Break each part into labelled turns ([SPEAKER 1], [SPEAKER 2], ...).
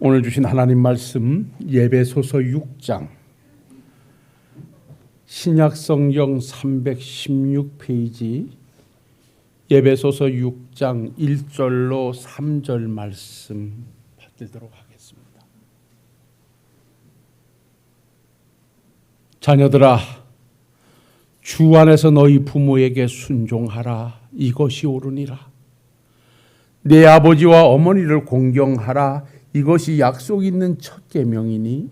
[SPEAKER 1] 오늘 주신 하나님 말씀 에베소서 6장 신약성경 316페이지 에베소서 6장 1절로 3절 말씀 받들도록 하겠습니다. 자녀들아, 주 안에서 너희 부모에게 순종하라. 이것이 옳으니라. 내 아버지와 어머니를 공경하라. 이것이 약속 있는 첫 계명이니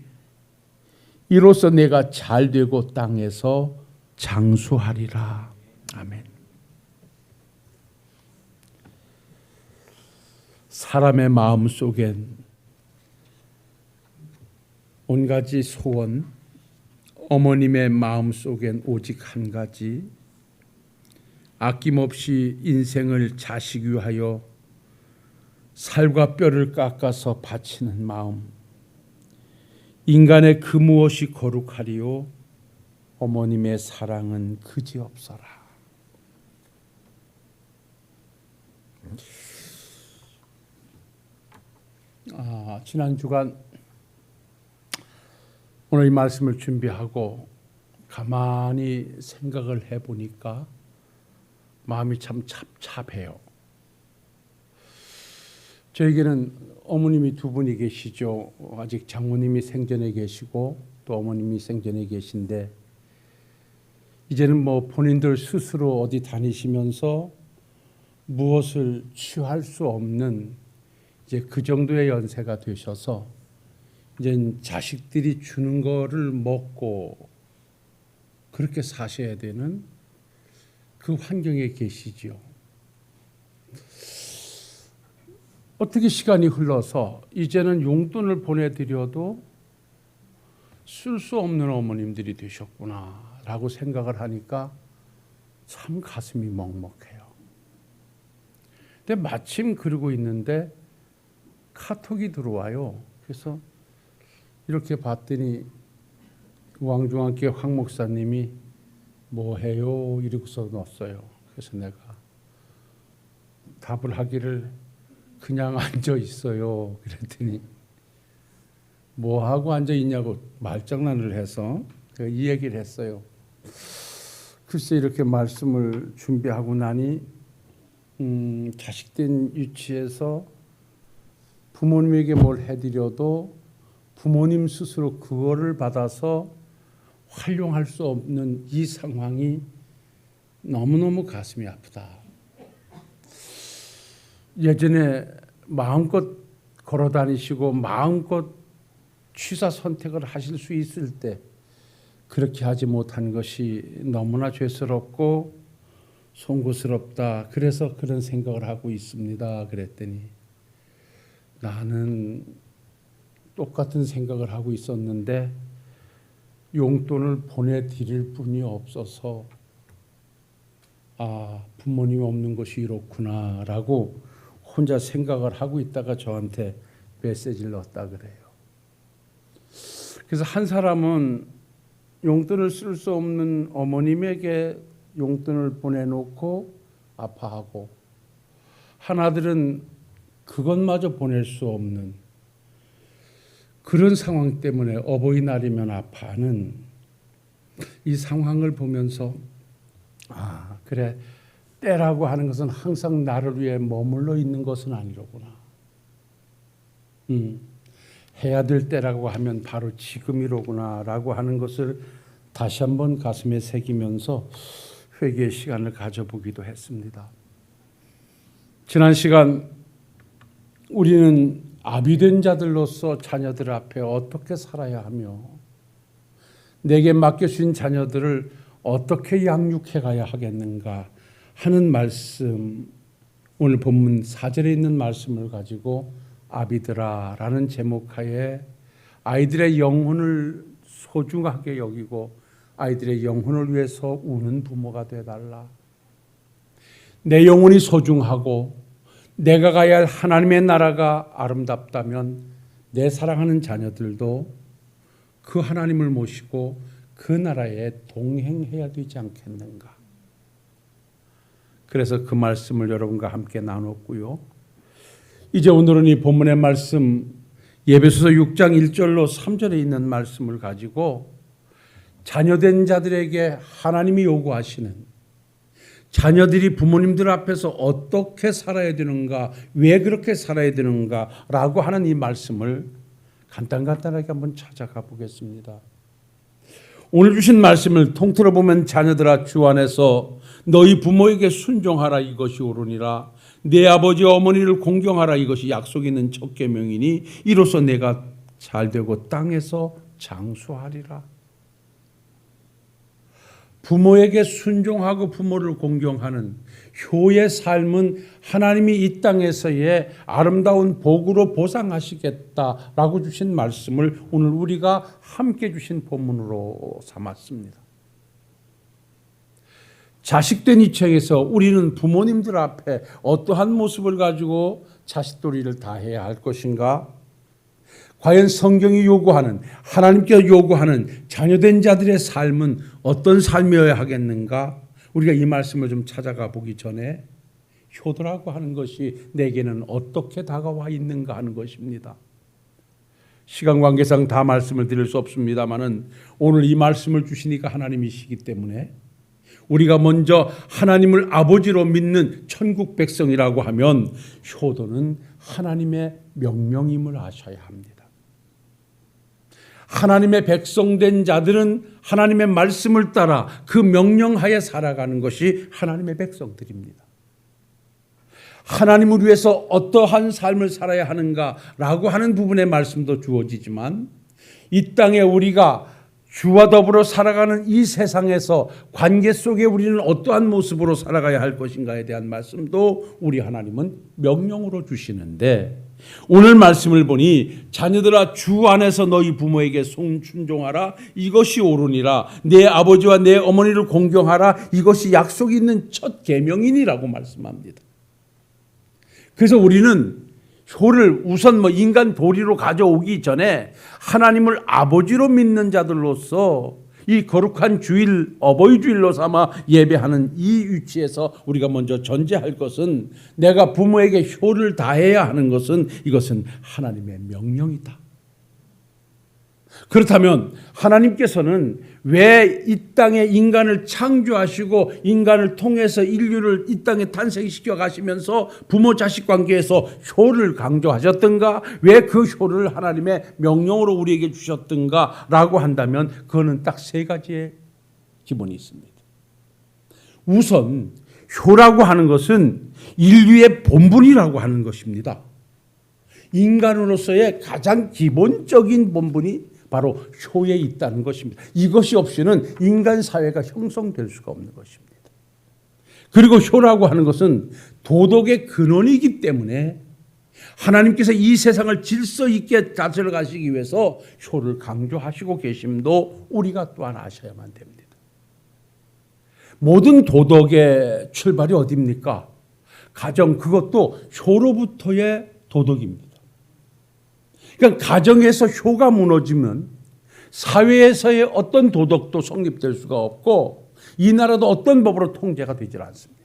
[SPEAKER 1] 이로써 내가 잘되고 땅에서 장수하리라. 아멘. 사람의 마음 속엔 온 가지 소원, 어머님의 마음 속엔 오직 한 가지, 아낌없이 인생을 자식 위하여 살과 뼈를 깎아서 바치는 마음. 인간의 그 무엇이 거룩하리요? 어머님의 사랑은 그지없어라. 지난 주간 오늘 이 말씀을 준비하고 가만히 생각을 해보니까 마음이 참 찹찹해요. 저에게는 어머님이 두 분이 계시죠. 아직 장모님이 생전에 계시고 또 어머님이 생전에 계신데, 이제는 본인들 스스로 어디 다니시면서 무엇을 취할 수 없는 이제 그 정도의 연세가 되셔서 이제 자식들이 주는 거를 먹고 그렇게 사셔야 되는 그 환경에 계시지요. 어떻게 시간이 흘러서 이제는 용돈을 보내드려도 쓸 수 없는 어머님들이 되셨구나라고 생각을 하니까 참 가슴이 먹먹해요. 근데 마침 그러고 있는데 카톡이 들어와요. 그래서 이렇게 봤더니 왕중왕교회 황 목사님이 뭐 해요? 이러고서 넣었어요. 그래서 내가 답을 하기를 그냥 앉아 있어요. 그랬더니 뭐 하고 앉아 있냐고 말장난을 해서 이 얘기를 했어요. 글쎄, 이렇게 말씀을 준비하고 나니 자식된 유치해서 부모님에게 뭘 해드려도 부모님 스스로 그거를 받아서 활용할 수 없는 이 상황이 너무너무 가슴이 아프다. 예전에 마음껏 걸어다니시고 마음껏 취사 선택을 하실 수 있을 때 그렇게 하지 못한 것이 너무나 죄스럽고 송구스럽다. 그래서 그런 생각을 하고 있습니다. 그랬더니 나는 똑같은 생각을 하고 있었는데 용돈을 보내드릴 분이 없어서 부모님 없는 것이 이렇구나라고 혼자 생각을 하고 있다가 저한테 메시지를 넣었다 그래요. 그래서 한 사람은 용돈을 쓸 수 없는 어머님에게 용돈을 보내놓고 아파하고, 하나들은 그것마저 보낼 수 없는 그런 상황 때문에 어버이날이면 아파하는 이 상황을 보면서 그래, 때라고 하는 것은 항상 나를 위해 머물러 있는 것은 아니로구나. 해야 될 때라고 하면 바로 지금이로구나 라고 하는 것을 다시 한번 가슴에 새기면서 회개의 시간을 가져보기도 했습니다. 지난 시간 우리는 아비된 자들로서 자녀들 앞에 어떻게 살아야 하며 내게 맡겨주신 자녀들을 어떻게 양육해 가야 하겠는가 하는 말씀, 오늘 본문 4절에 있는 말씀을 가지고 아비들아 라는 제목하에 아이들의 영혼을 소중하게 여기고 아이들의 영혼을 위해서 우는 부모가 되어달라. 내 영혼이 소중하고 내가 가야 할 하나님의 나라가 아름답다면 내 사랑하는 자녀들도 그 하나님을 모시고 그 나라에 동행해야 되지 않겠는가. 그래서 그 말씀을 여러분과 함께 나눴고요. 이제 오늘은 이 본문의 말씀 에베소서 6장 1절로 3절에 있는 말씀을 가지고 자녀된 자들에게 하나님이 요구하시는, 자녀들이 부모님들 앞에서 어떻게 살아야 되는가, 왜 그렇게 살아야 되는가라고 하는 이 말씀을 간단하게 한번 찾아가 보겠습니다. 오늘 주신 말씀을 통틀어 보면, 자녀들아 주 안에서 너희 부모에게 순종하라, 이것이 옳으니라. 내 아버지와 어머니를 공경하라, 이것이 약속 있는 첫 계명이니 이로써 내가 잘되고 땅에서 장수하리라. 부모에게 순종하고 부모를 공경하는 효의 삶은 하나님이 이 땅에서의 아름다운 복으로 보상하시겠다라고 주신 말씀을 오늘 우리가 함께 주신 본문으로 삼았습니다. 자식된 이층에서 우리는 부모님들 앞에 어떠한 모습을 가지고 자식도리를 다해야 할 것인가? 과연 성경이 요구하는, 하나님께서 요구하는 자녀된 자들의 삶은 어떤 삶이어야 하겠는가? 우리가 이 말씀을 좀 찾아가 보기 전에 효도라고 하는 것이 내게는 어떻게 다가와 있는가 하는 것입니다. 시간 관계상 다 말씀을 드릴 수 없습니다만은 오늘 이 말씀을 주시니까 하나님이시기 때문에 우리가 먼저 하나님을 아버지로 믿는 천국 백성이라고 하면 효도는 하나님의 명령임을 아셔야 합니다. 하나님의 백성된 자들은 하나님의 말씀을 따라 그 명령하에 살아가는 것이 하나님의 백성들입니다. 하나님을 위해서 어떠한 삶을 살아야 하는가라고 하는 부분의 말씀도 주어지지만, 이 땅에 우리가 주와 더불어 살아가는 이 세상에서 관계 속에 우리는 어떠한 모습으로 살아가야 할 것인가에 대한 말씀도 우리 하나님은 명령으로 주시는데, 오늘 말씀을 보니 자녀들아 주 안에서 너희 부모에게 순종하라, 이것이 옳으니라. 내 아버지와 내 어머니를 공경하라, 이것이 약속이 있는 첫 계명이니라고 말씀합니다. 그래서 우리는 효를 우선 인간 도리로 가져오기 전에 하나님을 아버지로 믿는 자들로서 이 거룩한 주일, 어버이 주일로 삼아 예배하는 이 위치에서 우리가 먼저 전제할 것은, 내가 부모에게 효를 다해야 하는 것은 이것은 하나님의 명령이다. 그렇다면 하나님께서는 왜 이 땅에 인간을 창조하시고 인간을 통해서 인류를 이 땅에 탄생시켜 가시면서 부모 자식 관계에서 효를 강조하셨던가, 왜 그 효를 하나님의 명령으로 우리에게 주셨던가 라고 한다면 그거는 딱 세 가지의 기본이 있습니다. 우선 효라고 하는 것은 인류의 본분이라고 하는 것입니다. 인간으로서의 가장 기본적인 본분이 바로 효에 있다는 것입니다. 이것이 없이는 인간 사회가 형성될 수가 없는 것입니다. 그리고 효라고 하는 것은 도덕의 근원이기 때문에 하나님께서 이 세상을 질서 있게 다스려 가시기 위해서 효를 강조하시고 계심도 우리가 또한 아셔야만 됩니다. 모든 도덕의 출발이 어디입니까? 가정, 그것도 효로부터의 도덕입니다. 그러니까 가정에서 효가 무너지면 사회에서의 어떤 도덕도 성립될 수가 없고 이 나라도 어떤 법으로 통제가 되질 않습니다.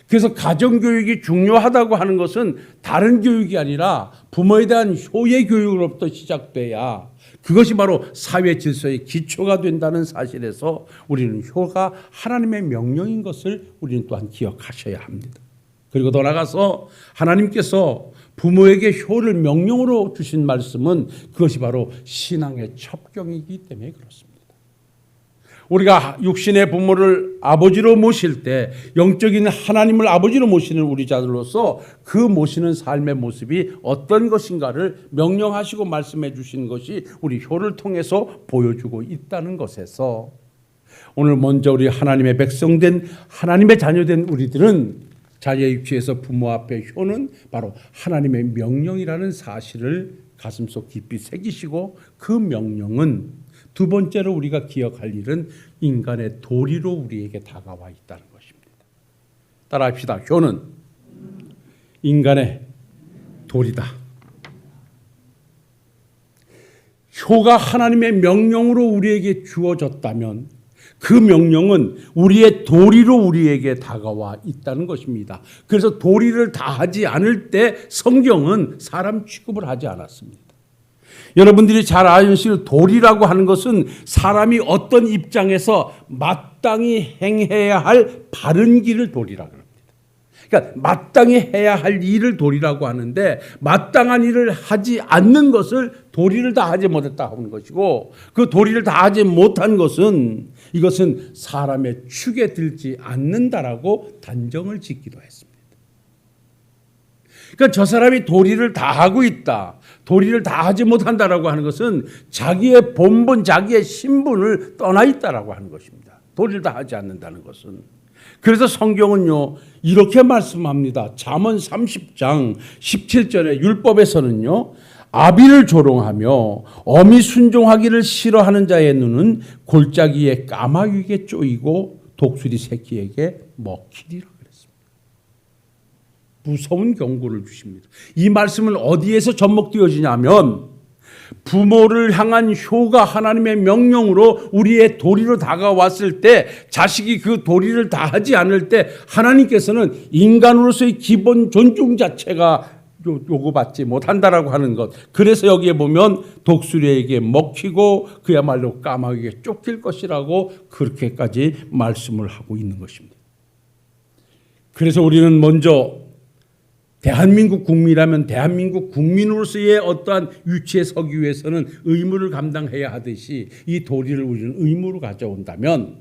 [SPEAKER 1] 그래서 가정교육이 중요하다고 하는 것은 다른 교육이 아니라 부모에 대한 효의 교육으로부터 시작돼야 그것이 바로 사회 질서의 기초가 된다는 사실에서 우리는 효가 하나님의 명령인 것을 우리는 또한 기억하셔야 합니다. 그리고 더 나아가서 하나님께서 부모에게 효를 명령으로 주신 말씀은 그것이 바로 신앙의 첩경이기 때문에 그렇습니다. 우리가 육신의 부모를 아버지로 모실 때 영적인 하나님을 아버지로 모시는 우리 자들로서 그 모시는 삶의 모습이 어떤 것인가를 명령하시고 말씀해 주신 것이 우리 효를 통해서 보여주고 있다는 것에서 오늘 먼저 우리 하나님의 백성된 하나님의 자녀된 우리들은 자녀의 육체에서 부모 앞에 효는 바로 하나님의 명령이라는 사실을 가슴속 깊이 새기시고, 그 명령은 두 번째로 우리가 기억할 일은 인간의 도리로 우리에게 다가와 있다는 것입니다. 따라합시다. 효는 인간의 도리다. 효가 하나님의 명령으로 우리에게 주어졌다면 그 명령은 우리의 도리로 우리에게 다가와 있다는 것입니다. 그래서 도리를 다하지 않을 때 성경은 사람 취급을 하지 않았습니다. 여러분들이 잘 아시는 도리라고 하는 것은 사람이 어떤 입장에서 마땅히 행해야 할 바른 길을 도리라고 합니다. 그러니까 마땅히 해야 할 일을 도리라고 하는데, 마땅한 일을 하지 않는 것을 도리를 다 하지 못했다 하는 것이고, 그 도리를 다 하지 못한 것은 이것은 사람의 축에 들지 않는다라고 단정을 짓기도 했습니다. 그러니까 저 사람이 도리를 다 하고 있다, 도리를 다 하지 못한다라고 하는 것은 자기의 본분, 자기의 신분을 떠나 있다라고 하는 것입니다. 도리를 다 하지 않는다는 것은. 그래서 성경은요 이렇게 말씀합니다. 잠언 30장 17절에 율법에서는요, 아비를 조롱하며 어미 순종하기를 싫어하는 자의 눈은 골짜기에 까마귀에게 쪼이고 독수리 새끼에게 먹히리라 그랬습니다. 무서운 경고를 주십니다. 이 말씀은 어디에서 접목되어지냐면, 부모를 향한 효가 하나님의 명령으로 우리의 도리로 다가왔을 때, 자식이 그 도리를 다 하지 않을 때 하나님께서는 인간으로서의 기본 존중 자체가 요구받지 못한다라고 하는 것. 그래서 여기에 보면 독수리에게 먹히고 그야말로 까마귀에게 쫓길 것이라고 그렇게까지 말씀을 하고 있는 것입니다. 그래서 우리는 먼저 대한민국 국민이라면 대한민국 국민으로서의 어떠한 위치에 서기 위해서는 의무를 감당해야 하듯이 이 도리를 우리는 의무로 가져온다면,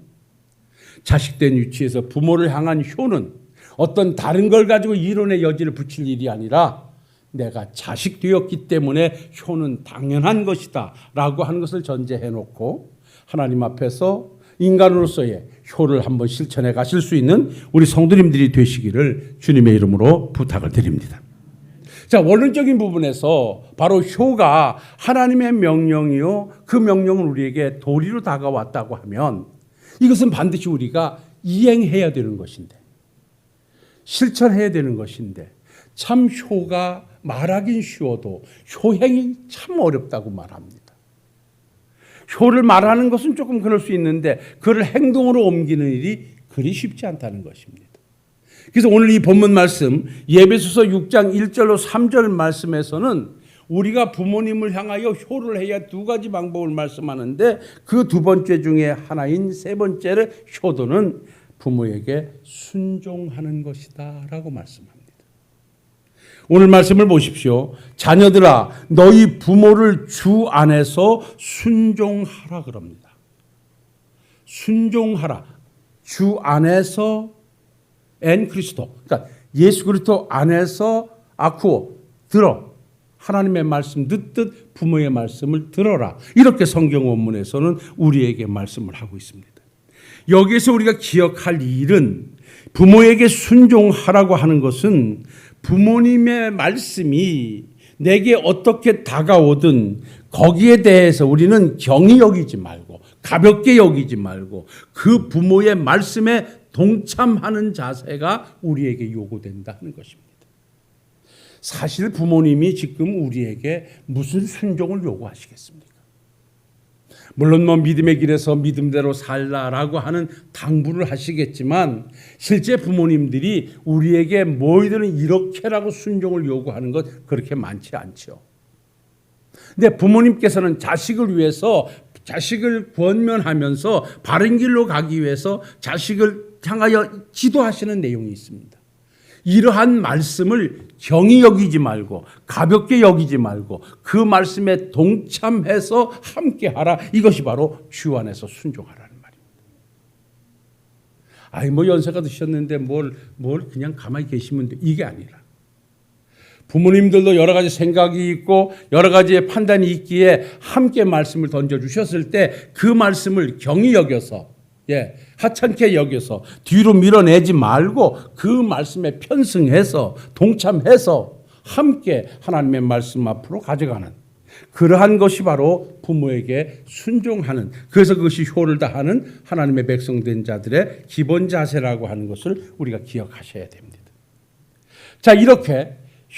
[SPEAKER 1] 자식된 위치에서 부모를 향한 효는 어떤 다른 걸 가지고 이론의 여지를 붙일 일이 아니라, 내가 자식 되었기 때문에 효는 당연한 것이다 라고 하는 것을 전제해 놓고 하나님 앞에서 인간으로서의 효를 한번 실천해 가실 수 있는 우리 성도님들이 되시기를 주님의 이름으로 부탁을 드립니다. 자, 원론적인 부분에서 바로 효가 하나님의 명령이요, 그 명령은 우리에게 도리로 다가왔다고 하면 이것은 반드시 우리가 이행해야 되는 것인데, 실천해야 되는 것인데, 참 효가 말하긴 쉬워도 효행이 참 어렵다고 말합니다. 효를 말하는 것은 조금 그럴 수 있는데 그를 행동으로 옮기는 일이 그리 쉽지 않다는 것입니다. 그래서 오늘 이 본문 말씀 예배소서 6장 1절로 3절 말씀에서는 우리가 부모님을 향하여 효를 해야 두 가지 방법을 말씀하는데, 그 두 번째 중에 하나인 세 번째의 효도는 부모에게 순종하는 것이다 라고 말씀합니다. 오늘 말씀을 보십시오. 자녀들아, 너희 부모를 주 안에서 순종하라 그럽니다. 순종하라. 주 안에서 엔 그리스도. 그러니까 예수 그리스도 안에서 아쿠오, 들어. 하나님의 말씀 듣듯 부모의 말씀을 들어라. 이렇게 성경 원문에서는 우리에게 말씀을 하고 있습니다. 여기에서 우리가 기억할 일은, 부모에게 순종하라고 하는 것은 부모님의 말씀이 내게 어떻게 다가오든 거기에 대해서 우리는 경히 여기지 말고, 가볍게 여기지 말고, 그 부모의 말씀에 동참하는 자세가 우리에게 요구된다는 것입니다. 사실 부모님이 지금 우리에게 무슨 순종을 요구하시겠습니까? 물론 믿음의 길에서 믿음대로 살라라고 하는 당부를 하시겠지만, 실제 부모님들이 우리에게 뭐이든 이렇게라고 순종을 요구하는 것 그렇게 많지 않죠. 근데 부모님께서는 자식을 위해서, 자식을 권면하면서 바른 길로 가기 위해서 자식을 향하여 지도하시는 내용이 있습니다. 이러한 말씀을 경히 여기지 말고, 가볍게 여기지 말고, 그 말씀에 동참해서 함께하라. 이것이 바로 주 안에서 순종하라는 말입니다. 연세가 드셨는데 뭘 그냥 가만히 계시면 돼. 이게 아니라, 부모님들도 여러 가지 생각이 있고 여러 가지의 판단이 있기에 함께 말씀을 던져주셨을 때 그 말씀을 경히 여겨서, 하찮게 여겨서 뒤로 밀어내지 말고 그 말씀에 편승해서 동참해서 함께 하나님의 말씀 앞으로 가져가는, 그러한 것이 바로 부모에게 순종하는, 그래서 그것이 효를 다하는 하나님의 백성된 자들의 기본 자세라고 하는 것을 우리가 기억하셔야 됩니다. 자, 이렇게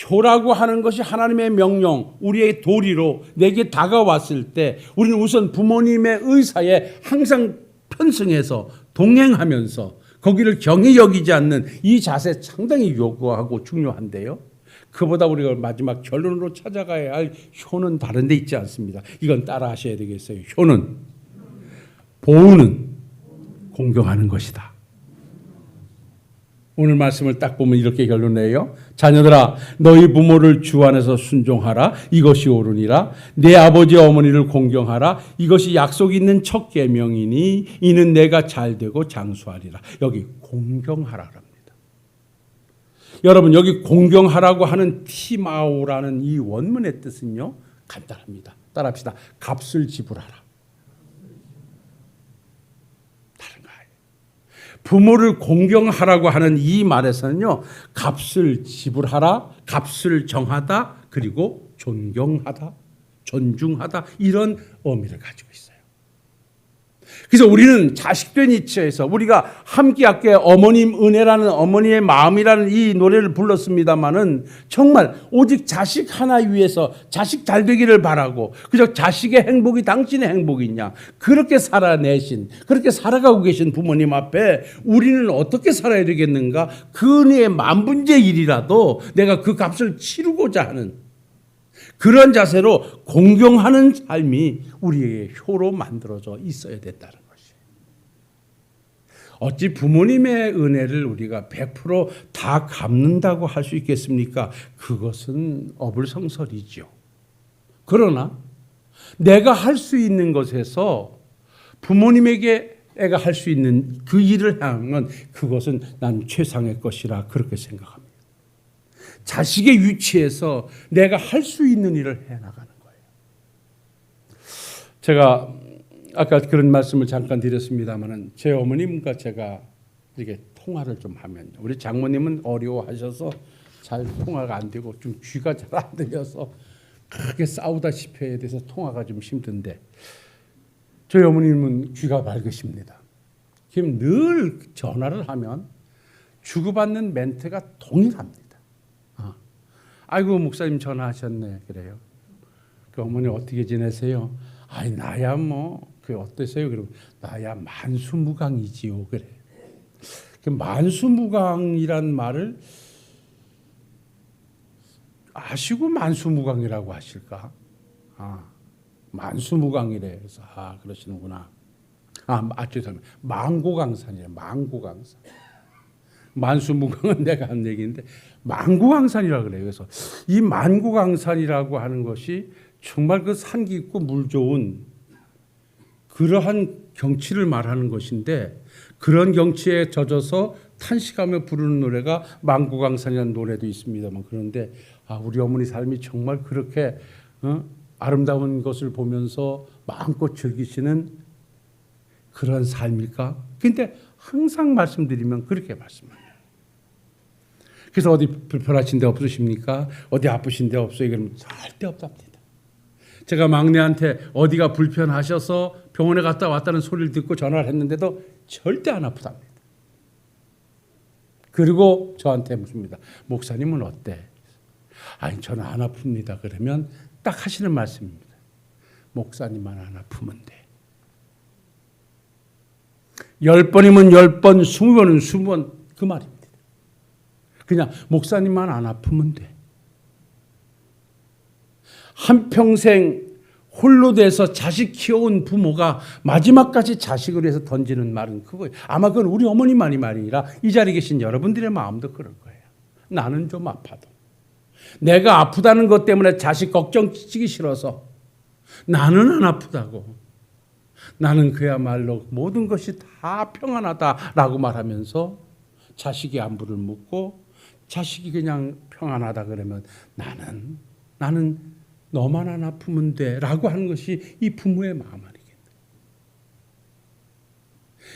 [SPEAKER 1] 효라고 하는 것이 하나님의 명령, 우리의 도리로 내게 다가왔을 때 우리는 우선 부모님의 의사에 항상 편승해서 동행하면서 거기를 경히 여기지 않는 이 자세 상당히 요구하고 중요한데요. 그보다 우리가 마지막 결론으로 찾아가야 할 효는 다른 데 있지 않습니다. 이건 따라 하셔야 되겠어요. 효는, 보우는 공경하는 것이다. 오늘 말씀을 딱 보면 이렇게 결론내요. 자녀들아, 너희 부모를 주 안에서 순종하라. 이것이 옳으니라. 내 아버지 어머니를 공경하라. 이것이 약속 있는 첫 계명이니 이는 내가 잘되고 장수하리라. 여기 공경하라 합니다. 여러분, 여기 공경하라고 하는 티마오라는 이 원문의 뜻은요, 간단합니다. 따라합시다. 값을 지불하라. 부모를 공경하라고 하는 이 말에서는요, 값을 지불하라, 값을 정하다, 그리고 존경하다, 존중하다, 이런 의미를 가지고 있어요. 그래서 우리는 자식된 이치에서 우리가 함께하게 어머님 은혜라는, 어머니의 마음이라는 이 노래를 불렀습니다마는 정말 오직 자식 하나 위해서 자식 잘 되기를 바라고, 그저 자식의 행복이 당신의 행복이냐, 그렇게 살아내신, 그렇게 살아가고 계신 부모님 앞에 우리는 어떻게 살아야 되겠는가? 그 은혜의 만분의 일이라도 내가 그 값을 치르고자 하는 그런 자세로 공경하는 삶이 우리의 효로 만들어져 있어야 된다는 것이에요. 어찌 부모님의 은혜를 우리가 100% 갚는다고 할 수 있겠습니까? 그것은 어불성설이죠. 그러나 내가 할 수 있는 것에서 부모님에게 애가 할 수 있는 그 일을 향한 그것은 난 최상의 것이라 그렇게 생각합니다. 자식의 위치에서 내가 할 수 있는 일을 해나가는 거예요. 제가 아까 그런 말씀을 잠깐 드렸습니다마는 제 어머님과 제가 이렇게 통화를 좀 하면, 우리 장모님은 어려워하셔서 잘 통화가 안 되고 좀 귀가 잘 안 들려서 크게 싸우다시피 해야 돼서 통화가 좀 힘든데, 저희 어머님은 귀가 밝으십니다. 그럼 늘 전화를 하면 주고받는 멘트가 동일합니다. 아이고 목사님 전화하셨네. 그래요. 그 어머니 어떻게 지내세요? 아이 나야 뭐 그 어떠세요? 그러면 나야 만수무강이지요. 그래. 그 만수무강이란 말을 아시고 만수무강이라고 하실까? 만수무강이래. 그래서 그러시는구나. 죄송합니다. 망고강산이래. 망고강산. 만수무강은 내가 한 얘기인데 만고강산이라 그래요. 그래서 이 만고강산이라고 하는 것이 정말 그 산 깊고 물 좋은 그러한 경치를 말하는 것인데, 그런 경치에 젖어서 탄식하며 부르는 노래가 만고강산이라는 노래도 있습니다만, 그런데 우리 어머니 삶이 정말 그렇게 아름다운 것을 보면서 마음껏 즐기시는 그런 삶일까? 근데 항상 말씀드리면 그렇게 말씀합니다. 그래서 어디 불편하신 데 없으십니까? 어디 아프신 데 없어요? 그러면 절대 없답니다. 제가 막내한테 어디가 불편하셔서 병원에 갔다 왔다는 소리를 듣고 전화를 했는데도 절대 안 아프답니다. 그리고 저한테 묻습니다. 목사님은 어때? 아니 저는 안 아픕니다. 그러면 딱 하시는 말씀입니다. 목사님만 안 아프면 돼. 10번이면 10번, 20번은 20번, 그 말입니다. 그냥 목사님만 안 아프면 돼. 한평생 홀로 돼서 자식 키워온 부모가 마지막까지 자식을 위해서 던지는 말은 그거예요. 아마 그건 우리 어머니만이 말이라 이 자리에 계신 여러분들의 마음도 그럴 거예요. 나는 좀 아파도 내가 아프다는 것 때문에 자식 걱정 끼치기 싫어서 나는 안 아프다고, 나는 그야말로 모든 것이 다 평안하다라고 말하면서 자식이 안부를 묻고 자식이 그냥 평안하다 그러면 나는 너만 안 아프면 돼 라고 하는 것이 이 부모의 마음 아니겠나.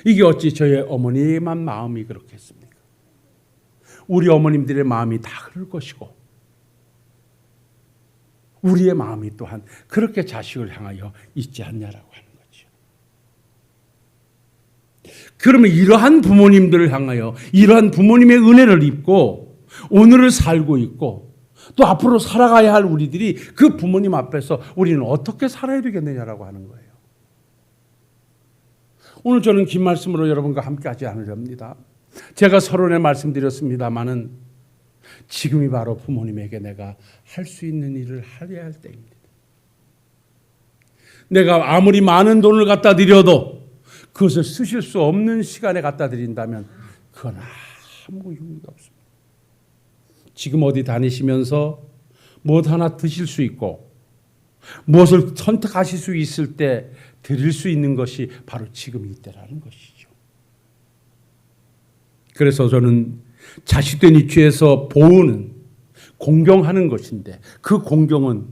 [SPEAKER 1] 이게 어찌 저의 어머니만 마음이 그렇겠습니까? 우리 어머님들의 마음이 다 그럴 것이고 우리의 마음이 또한 그렇게 자식을 향하여 있지 않냐라고 하는 거죠. 그러면 이러한 부모님들을 향하여 이러한 부모님의 은혜를 입고 오늘을 살고 있고 또 앞으로 살아가야 할 우리들이 그 부모님 앞에서 우리는 어떻게 살아야 되겠느냐라고 하는 거예요. 오늘 저는 긴 말씀으로 여러분과 함께 하지 않으렵니다. 제가 서론에 말씀드렸습니다마는 지금이 바로 부모님에게 내가 할 수 있는 일을 해야 할 때입니다. 내가 아무리 많은 돈을 갖다 드려도 그것을 쓰실 수 없는 시간에 갖다 드린다면 그건 아무 의미가 없습니다. 지금 어디 다니시면서 무엇 하나 드실 수 있고 무엇을 선택하실 수 있을 때 드릴 수 있는 것이 바로 지금 이때라는 것이죠. 그래서 저는 자식된 위치에서 보호는 공경하는 것인데 그 공경은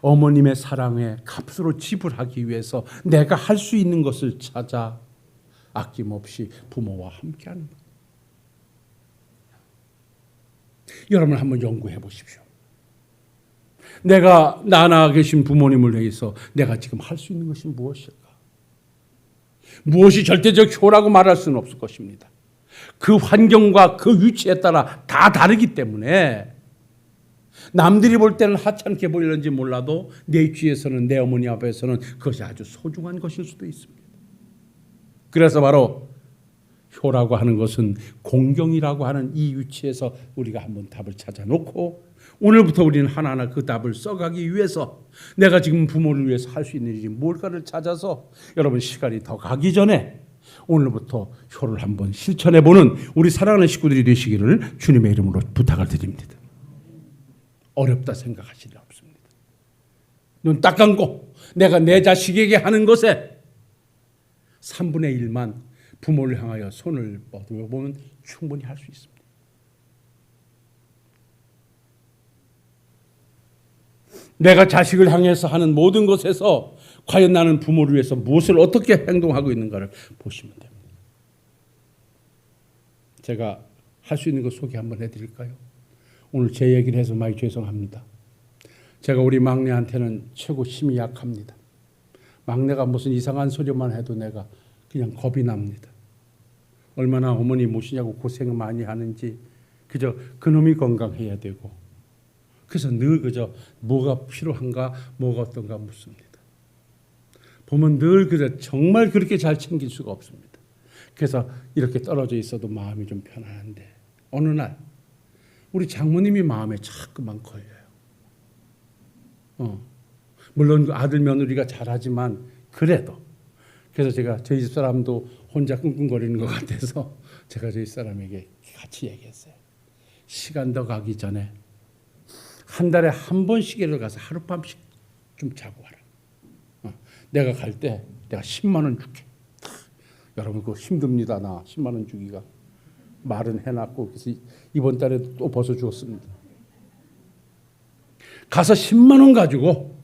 [SPEAKER 1] 어머님의 사랑에 값으로 지불하기 위해서 내가 할 수 있는 것을 찾아 아낌없이 부모와 함께하는 것. 여러분 한번 연구해 보십시오. 내가 나나 계신 부모님을 위해서 내가 지금 할 수 있는 것이 무엇일까? 무엇이 절대적 효라고 말할 수는 없을 것입니다. 그 환경과 그 위치에 따라 다 다르기 때문에 남들이 볼 때는 하찮게 보이는지 몰라도 내 귀에서는 내 어머니 앞에서는 그것이 아주 소중한 것일 수도 있습니다. 그래서 바로 효라고 하는 것은 공경이라고 하는 이 위치에서 우리가 한번 답을 찾아놓고 오늘부터 우리는 하나하나 그 답을 써가기 위해서 내가 지금 부모를 위해서 할 수 있는 일이 뭘까를 찾아서 여러분 시간이 더 가기 전에 오늘부터 효를 한번 실천해보는 우리 사랑하는 식구들이 되시기를 주님의 이름으로 부탁을 드립니다. 어렵다 생각하실 일 없습니다. 눈 딱 감고 내가 내 자식에게 하는 것에 3분의 1만 부모를 향하여 손을 뻗어보면 충분히 할 수 있습니다. 내가 자식을 향해서 하는 모든 것에서 과연 나는 부모를 위해서 무엇을 어떻게 행동하고 있는가를 보시면 됩니다. 제가 할 수 있는 것 소개 한번 해드릴까요? 오늘 제 얘기를 해서 많이 죄송합니다. 제가 우리 막내한테는 최고 힘이 약합니다. 막내가 무슨 이상한 소리만 해도 내가 그냥 겁이 납니다. 얼마나 어머니 모시냐고 고생을 많이 하는지 그저 그놈이 건강해야 되고 그래서 늘 그저 뭐가 필요한가 뭐가 어떤가 묻습니다. 보면 늘 그저 정말 그렇게 잘 챙길 수가 없습니다. 그래서 이렇게 떨어져 있어도 마음이 좀 편안한데 어느 날 우리 장모님이 마음에 자꾸만 걸려요. 물론 그 아들 며느리가 잘하지만 그래도 그래서 제가 저희 집 사람도 혼자 끙끙거리는 것 같아서 제가 저희 사람에게 같이 얘기했어요. 시간 더 가기 전에 한 달에 한 번씩이라도 가서 하룻밤씩 좀 자고 와라. 내가 갈 때 내가 10만 원 줄게. 여러분 그거 힘듭니다. 나 10만 원 주기가. 말은 해놨고 그래서 이번 달에 또 벌써 주었습니다. 가서 10만 원 가지고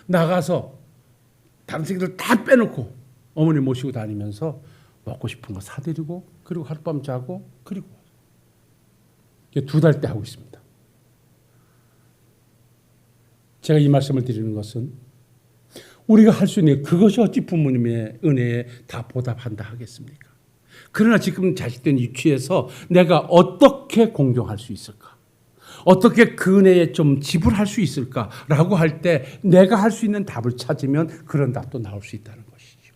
[SPEAKER 1] 나가서 다른 새끼들 다 빼놓고 어머니 모시고 다니면서 먹고 싶은 거 사드리고 그리고 하룻밤 자고 그리고 2달 때 하고 있습니다. 제가 이 말씀을 드리는 것은 우리가 할 수 있는 그것이 어찌 부모님의 은혜에 다 보답한다 하겠습니까? 그러나 지금 자식된 위치에서 내가 어떻게 공경할 수 있을까? 어떻게 그 은혜에 좀 지불할 수 있을까라고 할 때 내가 할 수 있는 답을 찾으면 그런 답도 나올 수 있다는 것이죠.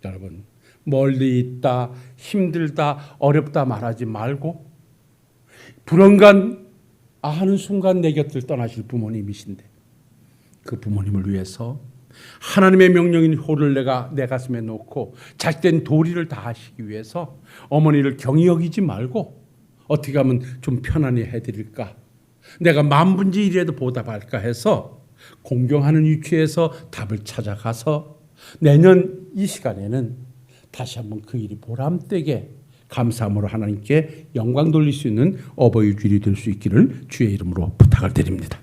[SPEAKER 1] 여러분 멀리 있다, 힘들다, 어렵다 말하지 말고 불언간 하는 순간 내 곁을 떠나실 부모님이신데 그 부모님을 위해서 하나님의 명령인 효를 내가 내 가슴에 놓고 자식된 도리를 다하시기 위해서 어머니를 경히 여기지 말고 어떻게 하면 좀 편안히 해드릴까? 내가 만분의 1이라도 보답할까 해서 공경하는 위치에서 답을 찾아가서 내년 이 시간에는 다시 한번 그 일이 보람되게 감사함으로 하나님께 영광 돌릴 수 있는 어버이 주일이 될 수 있기를 주의 이름으로 부탁을 드립니다.